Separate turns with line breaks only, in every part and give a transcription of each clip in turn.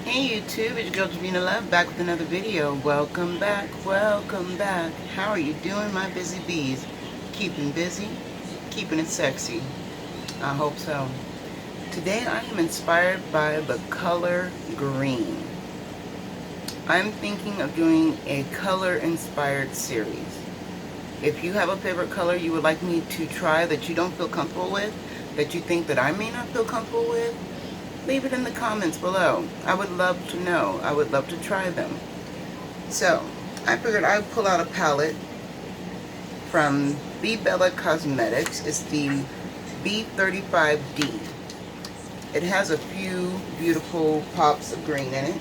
Hey YouTube, it's your girl Javina Love back with another video. Welcome back, welcome back. How are you doing, my busy bees? Keeping busy, keeping it sexy. I hope so. Today I am inspired by the color green. I'm thinking of doing a color inspired series. If you have a favorite color you would like me to try that you don't feel comfortable with, that you think that I may not feel comfortable with, leave it in the comments below. I would love to know. I would love to try them. So, I figured I'd pull out a palette from Bella Cosmetics. It's the B35D. It has a few beautiful pops of green in it.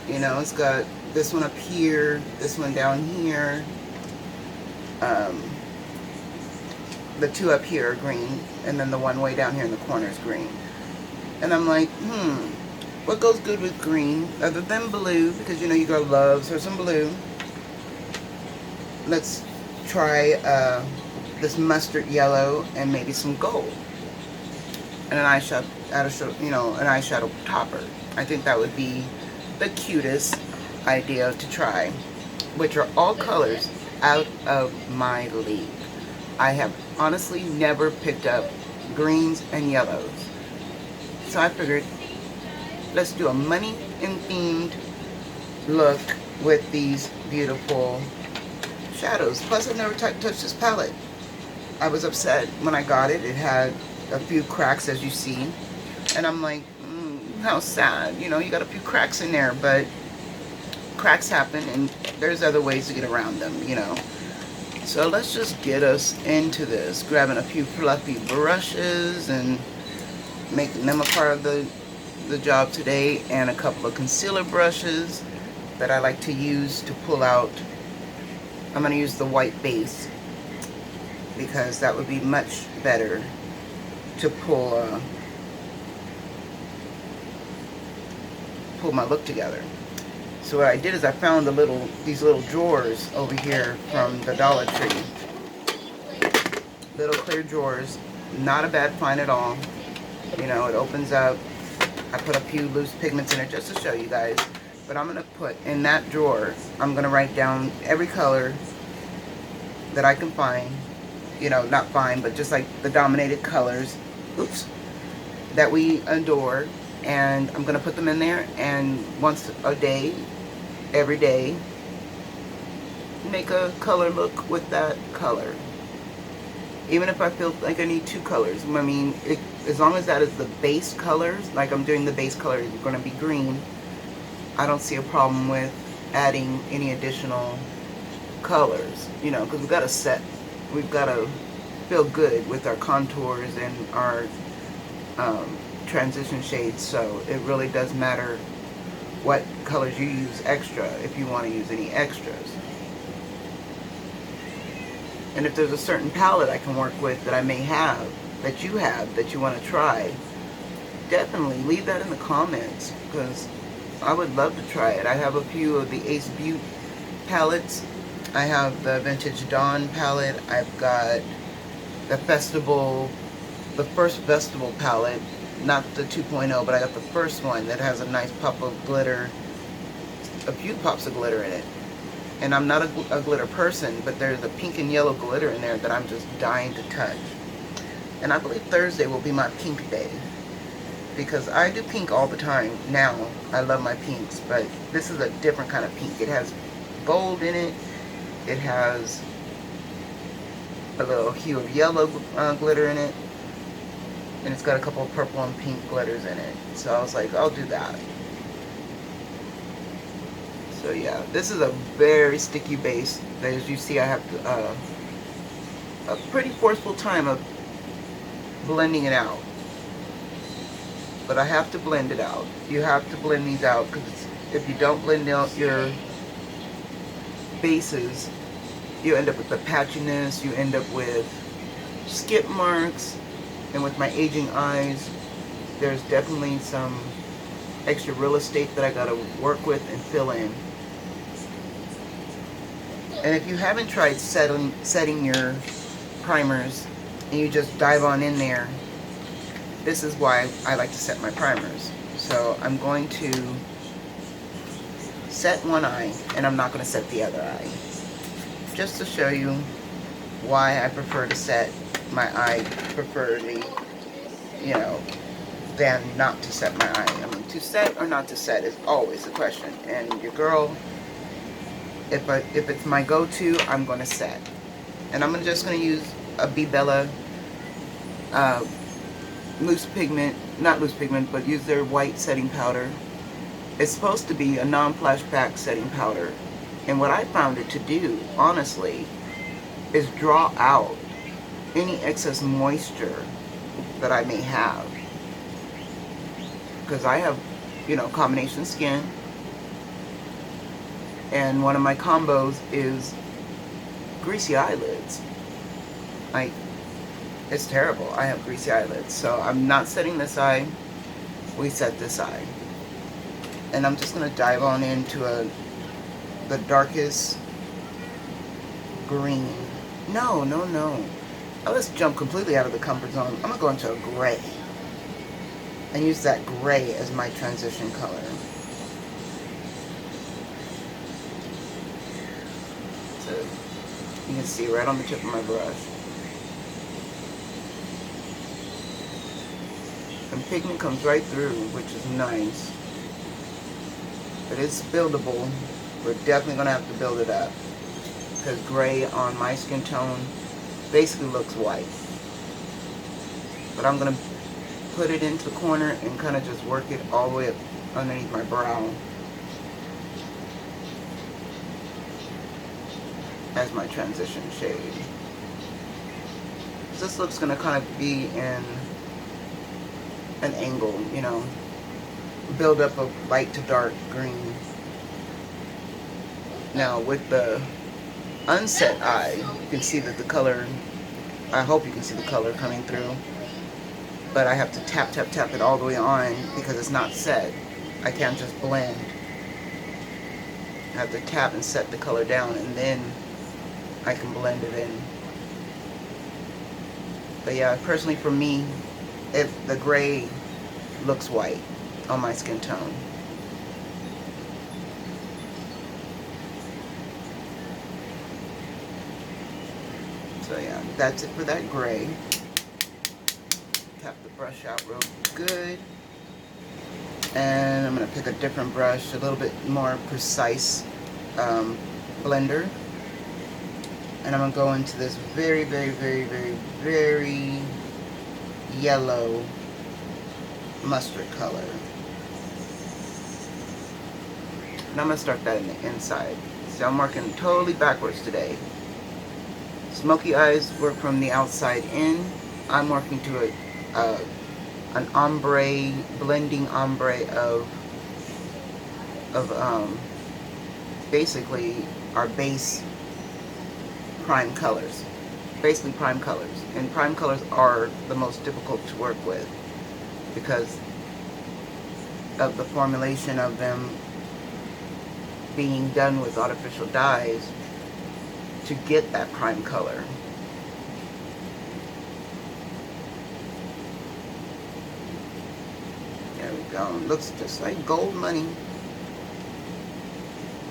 You know, it's got this one up here, this one down here. The two up here are green, and then the one way down here in the corner is green. And I'm like, what goes good with green other than blue? Because you know your girl loves her some blue. Let's try this mustard yellow and maybe some gold. And an eyeshadow, an eyeshadow topper. I think that would be the cutest idea to try. Which are all colors out of my league. I have honestly never picked up greens and yellows. So I figured, let's do a money and themed look with these beautiful shadows. Plus, I've never touched this palette. I was upset when I got it. It had a few cracks, as you see. And I'm like, how sad. You know, you got a few cracks in there, but cracks happen, and there's other ways to get around them, you know. So let's just get us into this. Grabbing a few fluffy brushes and making them a part of the job today, and a couple of concealer brushes that I like to use to pull out. I'm going to use the white base because that would be much better to pull my look together. So what I did is I found these little drawers over here from the Dollar Tree. Little clear drawers, not a bad find at all. You know, it opens up. I put a few loose pigments in it just to show you guys. But I'm going to put in that drawer, I'm going to write down every color that I can find. You know, not find, but just like the dominated colors. Oops. That we adore. And I'm going to put them in there. And once a day, every day, make a color look with that color. Even if I feel like I need two colors. I mean, as long as that is the base colors, like I'm doing the base color is going to be green, I don't see a problem with adding any additional colors. You know, because we've got to feel good with our contours and our transition shades. So it really does matter what colors you use extra if you want to use any extras. And if there's a certain palette I can work with that I may have, that you want to try, definitely leave that in the comments, because I would love to try it. I have a few of the Ace Beauty palettes. I have the Vintage Dawn palette. I've got the first Festival palette, not the 2.0, but I got the first one that has a nice pop of glitter, a few pops of glitter in it. And I'm not a glitter person, but there's a pink and yellow glitter in there that I'm just dying to touch. And I believe Thursday will be my pink day, because I do pink all the time now. I love my pinks, but this is a different kind of pink. It has gold in it. It has a little hue of yellow glitter in it. And it's got a couple of purple and pink glitters in it. So I was like, I'll do that. So yeah, this is a very sticky base. As you see, I have a pretty forceful time of blending it out. But I have to blend it out. You have to blend these out, because if you don't blend out your bases, you end up with the patchiness, you end up with skip marks, and with my aging eyes, there's definitely some extra real estate that I gotta work with and fill in. And if you haven't tried setting your primers and you just dive on in there, this is why I like to set my primers. So I'm going to set one eye, and I'm not going to set the other eye. Just to show you why I prefer to set my eye preferably, you know, than not to set my eye. I mean, to set or not to set is always the question. And your girl, if it's my go-to, I'm going to set. And I'm just going to use a B Bella loose pigment, not loose pigment, but use their white setting powder. It's supposed to be a non-flashback setting powder. And what I found it to do, honestly, is draw out any excess moisture that I may have. Because I have, you know, combination skin. And one of my combos is greasy eyelids. Like, it's terrible. I have greasy eyelids. So I'm not setting this eye. We set this eye. And I'm just going to dive on into the darkest green. No. Now let's jump completely out of the comfort zone. I'm going to go into a gray. And use that gray as my transition color. So you can see right on the tip of my brush. And pigment comes right through, which is nice. But it's buildable. We're definitely going to have to build it up. Because gray on my skin tone basically looks white. But I'm going to put it into the corner and kind of just work it all the way up underneath my brow as my transition shade. So this look's going to kind of be in an angle, you know, build up a light to dark green. Now with the unset eye, you can see that the color, I hope you can see the color coming through. But I have to tap it all the way on because it's not set. I can't just blend. I have to tap and set the color down, and then I can blend it in. But yeah, personally for me, the gray looks white on my skin tone. So yeah, that's it for that gray. Tap the brush out real good. And I'm going to pick a different brush, a little bit more precise blender. And I'm going to go into this very yellow mustard color. And I'm going to start that in the inside. See, I'm working totally backwards today. Smoky eyes work from the outside in. I'm working to an ombre, blending ombre of basically our base prime colors. Basically prime colors. And prime colors are the most difficult to work with because of the formulation of them being done with artificial dyes to get that prime color. There we go. Looks just like gold money.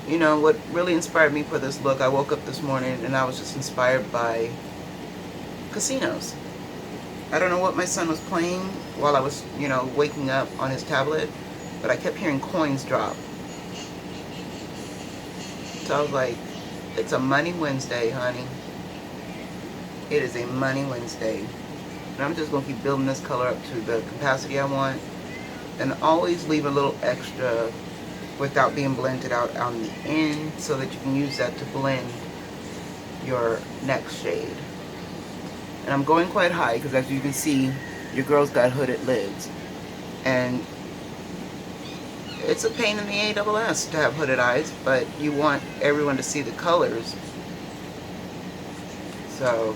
You know, what really inspired me for this look, I woke up this morning and I was just inspired by casinos. I don't know what my son was playing while I was, you know, waking up on his tablet, but I kept hearing coins drop. So I was like, it's a Money Wednesday, honey. It is a Money Wednesday. And I'm just going to keep building this color up to the capacity I want. And always leave a little extra without being blended out on the end so that you can use that to blend your next shade. And I'm going quite high because as you can see, your girl's got hooded lids. And it's a pain in the ass to have hooded eyes, but you want everyone to see the colors. So,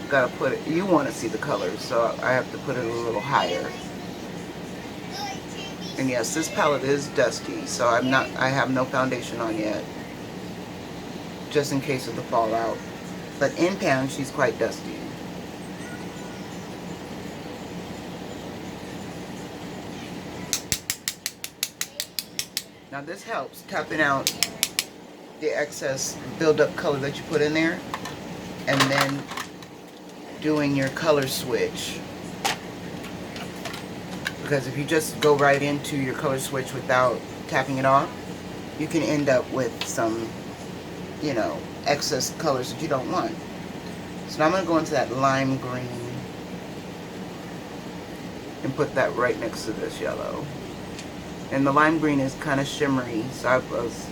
gotta put it, you want to see the colors, so I have to put it a little higher. And yes, this palette is dusty, so I have no foundation on yet. Just in case of the fallout. But in pan, she's quite dusty. Now this helps tapping out the excess build-up color that you put in there, and then doing your color switch. Because if you just go right into your color switch without tapping it off, you can end up with some, you know, excess colors that you don't want. So now I'm going to go into that lime green and put that right next to this yellow. And the lime green is kind of shimmery, so I was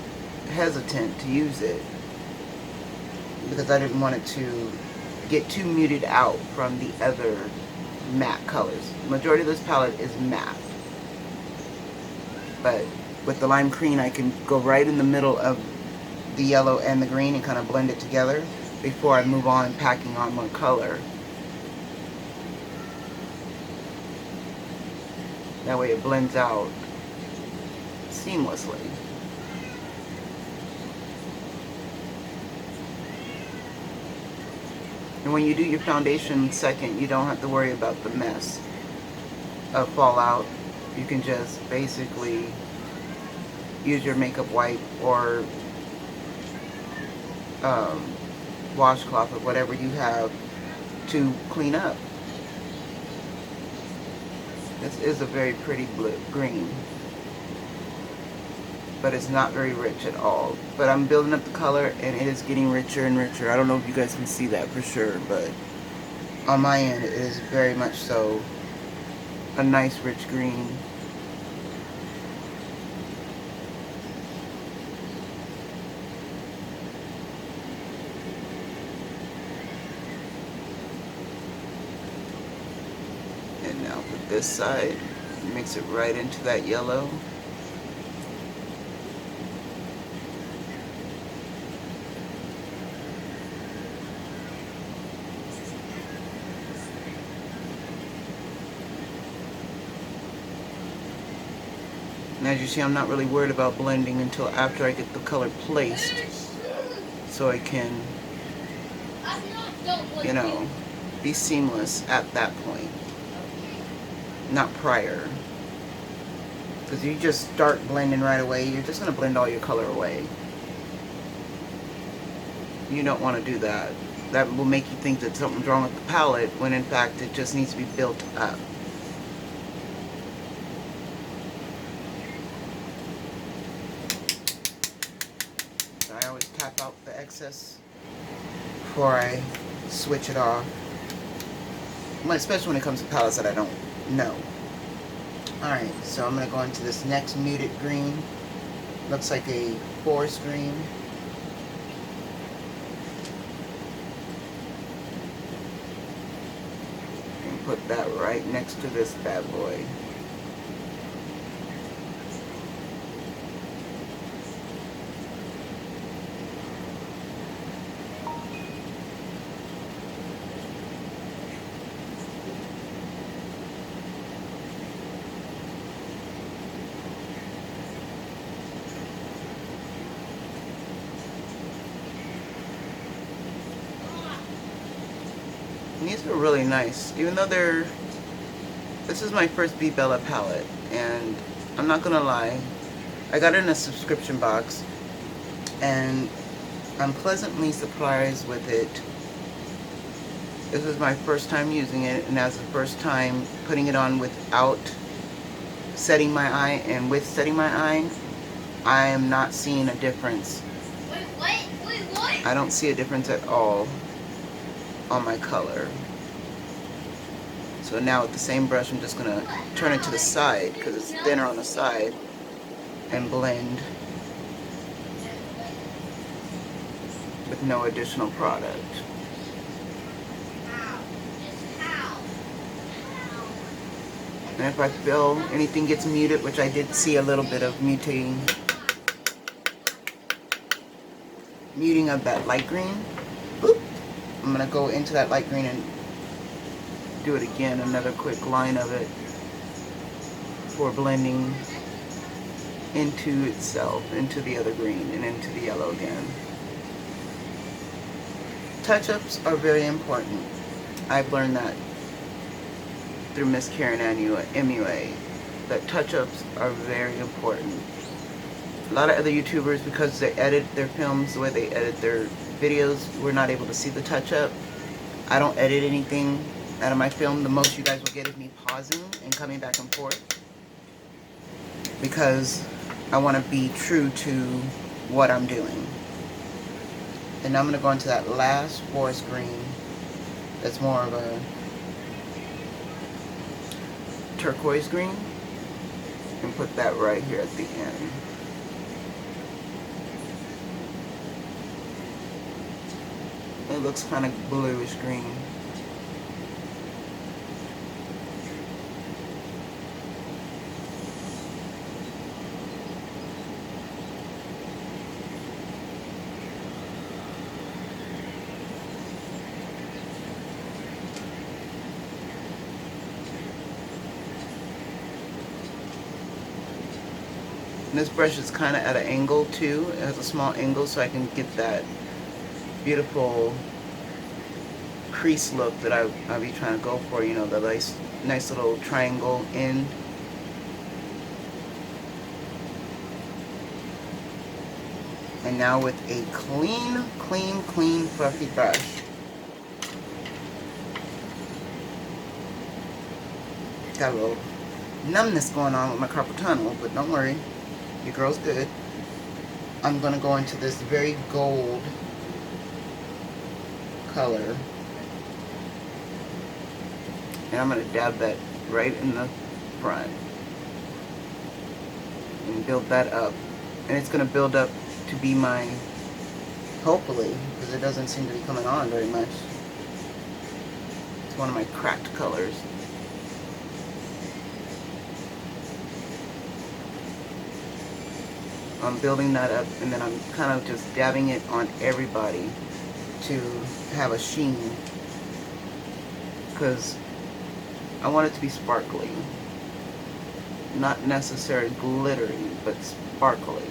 hesitant to use it because I didn't want it to get too muted out from the other matte colors. The majority of this palette is matte, but with the lime green I can go right in the middle of the yellow and the green and kind of blend it together before I move on packing on more color. That way it blends out seamlessly. And when you do your foundation second, you don't have to worry about the mess of fallout. You can just basically use your makeup wipe or washcloth or whatever you have to clean up. This is a very pretty blue green, but it's not very rich at all. But I'm building up the color and it is getting richer and richer. I don't know if you guys can see that for sure, but on my end it is very much so a nice rich green. And now with this side, mix it right into that yellow. And as you see, I'm not really worried about blending until after I get the color placed, so I can, you know, be seamless at that point, not prior. Because you just start blending right away, you're just going to blend all your color away. You don't want to do that. That will make you think that something's wrong with the palette, when in fact it just needs to be built up. I always tap out the excess before I switch it off, especially when it comes to palettes that I don't know. Alright, so I'm going to go into this next muted green. Looks like a forest green. And put that right next to this bad boy. And these are really nice, even though this is my first Be Bella palette, and I'm not gonna lie, I got it in a subscription box, and I'm pleasantly surprised with it. This is my first time using it, and that's the first time putting it on without setting my eye, and with setting my eye, I am not seeing a difference.
Wait, what?
I don't see a difference at all on my color. So now with the same brush, I'm just going to turn it to the side because it's thinner on the side and blend with no additional product. And if I feel anything gets muted, which I did see a little bit of muting of that light green, boop, I'm going to go into that light green and do it again, another quick line of it for blending into itself, into the other green and into the yellow again. Touch-ups are very important. I've learned that through Miss Karen MUA, that touch-ups are very important. A lot of other YouTubers, because they edit their films the way they edit their videos, we're not able to see the touch-up. I don't edit anything out of my film. The most you guys will get is me pausing and coming back and forth, because I want to be true to what I'm doing. And now I'm going to go into that last forest green that's more of a turquoise green, and put that right here at the end. It looks kind of bluish green. And this brush is kind of at an angle too. It has a small angle, so I can get that beautiful crease look that I'll be trying to go for. You know, the nice little triangle end. And now with a clean, fluffy brush. Got a little numbness going on with my carpal tunnel, but don't worry. Your girl's good. I'm going to go into this very gold color. And I'm going to dab that right in the front. And build that up. And it's going to build up to be my, hopefully, because it doesn't seem to be coming on very much. It's one of my cracked colors. I'm building that up, and then I'm kind of just dabbing it on everybody to have a sheen, because I want it to be sparkly, not necessarily glittery, but sparkly.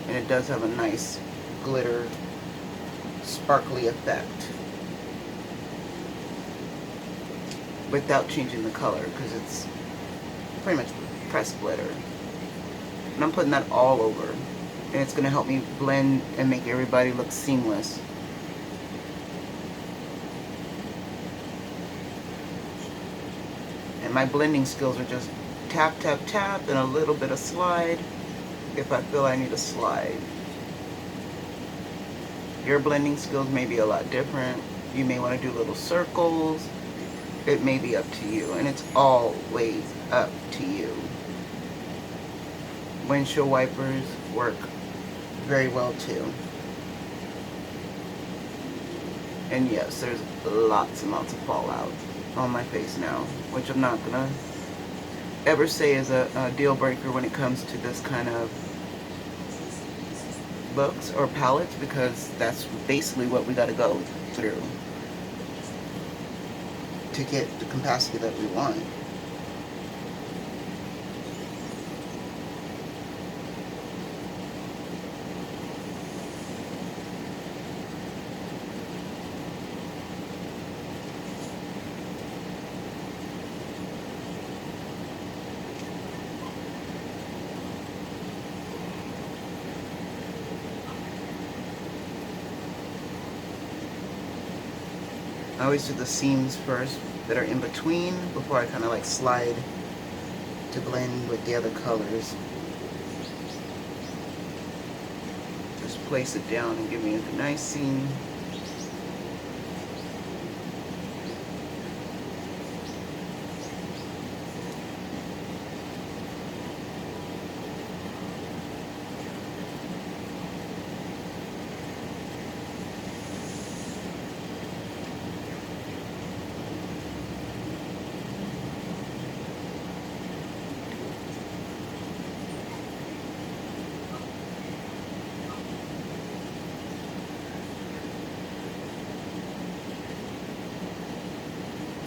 And it does have a nice glitter sparkly effect without changing the color, because it's pretty much pressed glitter. And I'm putting that all over. And it's going to help me blend and make everybody look seamless. And my blending skills are just tap, tap, tap, and a little bit of slide if I feel I need a slide. Your blending skills may be a lot different. You may want to do little circles. It may be up to you. And it's always up to you. Windshield wipers work very well too. And yes, there's lots and lots of fallout on my face now, which I'm not gonna ever say is a deal breaker when it comes to this kind of looks or palettes, because that's basically what we gotta go through to get the capacity that we want. I always do the seams first that are in between before I kind of like slide to blend with the other colors. Just place it down and give me a nice seam.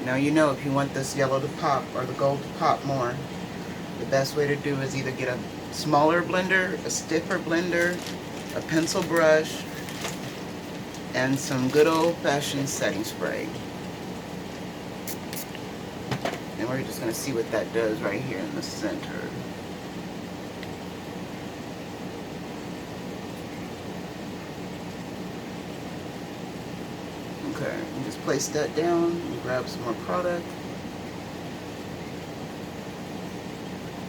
Now you know if you want this yellow to pop or the gold to pop more, the best way to do is either get a smaller blender, a stiffer blender, a pencil brush, and some good old-fashioned setting spray. And we're just going to see what that does right here in the center. Okay, you just place that down and grab some more product.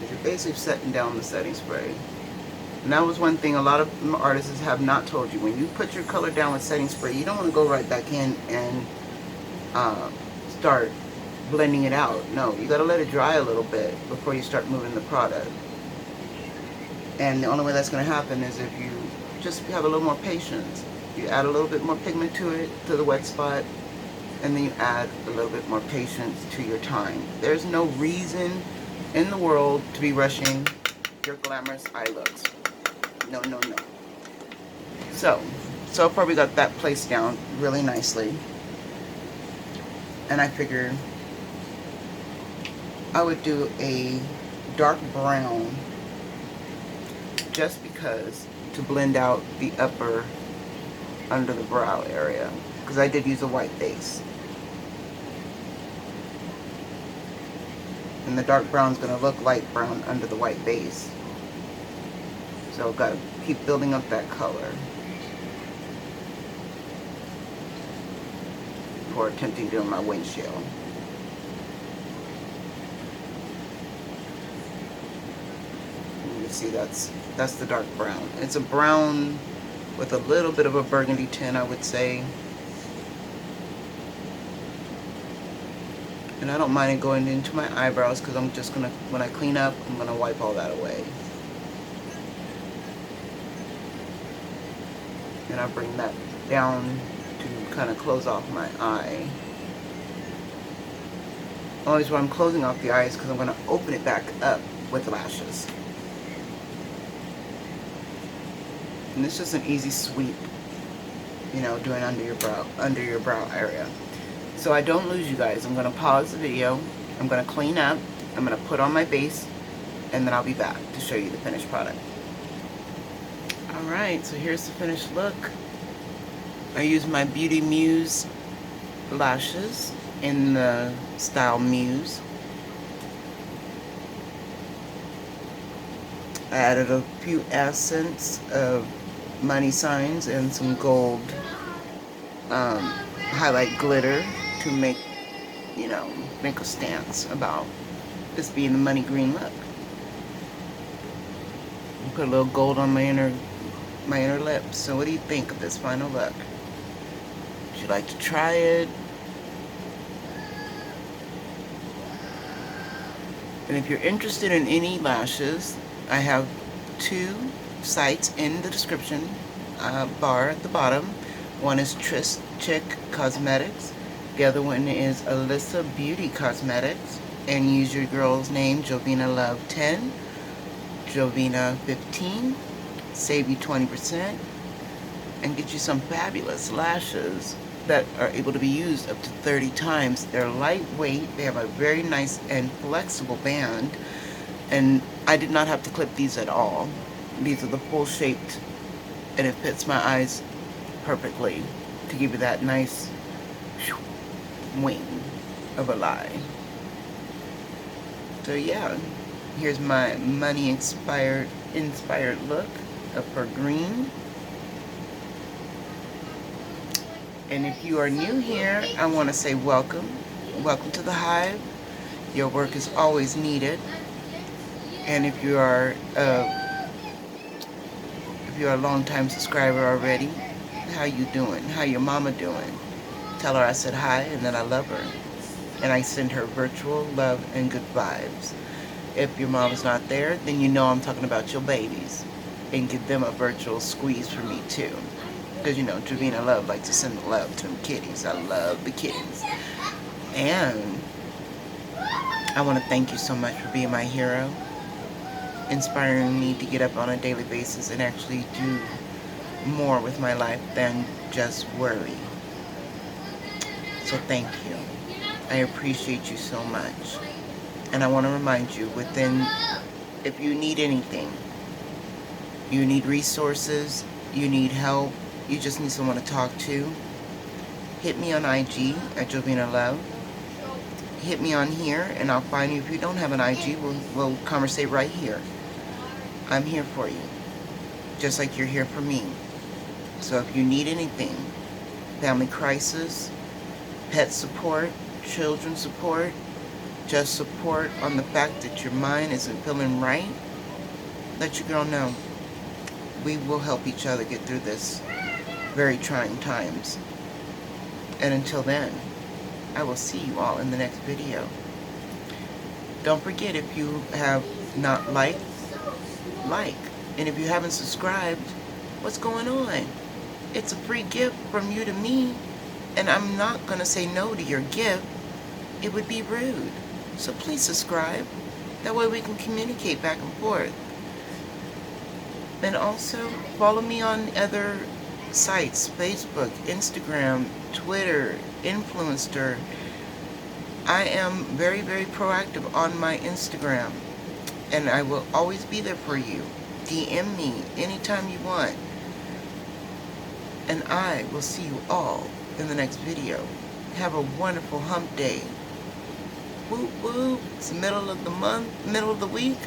You're basically setting down the setting spray. And that was one thing a lot of artists have not told you. When you put your color down with setting spray, you don't want to go right back in and start blending it out. No, you got to let it dry a little bit before you start moving the product. And the only way that's going to happen is if you just have a little more patience. You add a little bit more pigment to it, to the wet spot, and then you add a little bit more patience to your time. There's no reason in the world to be rushing your glamorous eye looks. No, no, no. So far we got that placed down really nicely. And I figured I would do a dark brown just because to blend out the upper under the brow area, because I did use a white base. And the dark brown is going to look light brown under the white base. So I've got to keep building up that color before attempting doing my windshield. You can see that's the dark brown. It's a brown with a little bit of a burgundy tint, I would say. And I don't mind it going into my eyebrows because I'm just going to, when I clean up, I'm going to wipe all that away. And I bring that down to kind of close off my eye. Always when I'm closing off the eye is because I'm going to open it back up with lashes. And it's just an easy sweep, you know, doing under your brow area. So I don't lose you guys. I'm going to pause the video. I'm going to clean up. I'm going to put on my base, and then I'll be back to show you the finished product. Alright, so here's the finished look. I use my Beauty Muse lashes in the style Muse. I added a few accents of money signs and some gold highlight glitter to make, you know, make a stance about this being the money green look. Put a little gold on my inner lips. So what do you think of this final look? Would you like to try it? And if you're interested in any lashes, I have 2 sites in the description bar at the bottom. One is Chic Cosmetics. The other one is Alyssa Beauty Cosmetics. And use your girl's name, Jovina Love 10, Jovina 15. Save you 20% and get you some fabulous lashes that are able to be used up to 30 times. They're lightweight. They have a very nice and flexible band. And I did not have to clip these at all. These are the full shaped, and it fits my eyes perfectly to give you that nice wing of a lie. So yeah, here's my money inspired look of her green. And if you are new here, I want to say welcome. Welcome to the Hive. Your work is always needed. And if you are a long-time subscriber already, how you doing? How your mama doing? Tell her I said hi and that I love her. And I send her virtual love and good vibes. If your mom's not there, then you know I'm talking about your babies. And give them a virtual squeeze for me too. Because you know, Jovina Love likes to send love to them kitties. I love the kitties. And I want to thank you so much for being my hero. Inspiring me to get up on a daily basis and actually do more with my life than just worry. So thank you. I appreciate you so much. And I want to remind you, if you need anything, you need resources, you need help, you just need someone to talk to, hit me on IG at Jovina Love. Hit me on here and I'll find you. If you don't have an IG, we'll conversate right here. I'm here for you, just like you're here for me. So if you need anything, family crisis, pet support, children support, just support on the fact that your mind isn't feeling right, let your girl know. We will help each other get through this very trying times. And until then, I will see you all in the next video. Don't forget, if you have not liked, like. And if you haven't subscribed, what's going on? It's a free gift from you to me, and I'm not going to say no to your gift. It would be rude. So please subscribe. That way we can communicate back and forth. And also follow me on other sites, Facebook, Instagram, Twitter, Influencer. I am very, very proactive on my Instagram, and I will always be there for you. DM me anytime you want. And I will see you all in the next video. Have a wonderful hump day. Whoop whoop. It's the middle of the month, middle of the week.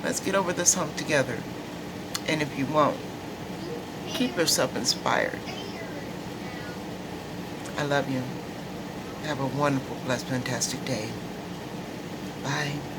Let's get over this hump together. And if you won't, keep yourself inspired. I love you. Have a wonderful, blessed, fantastic day. Bye.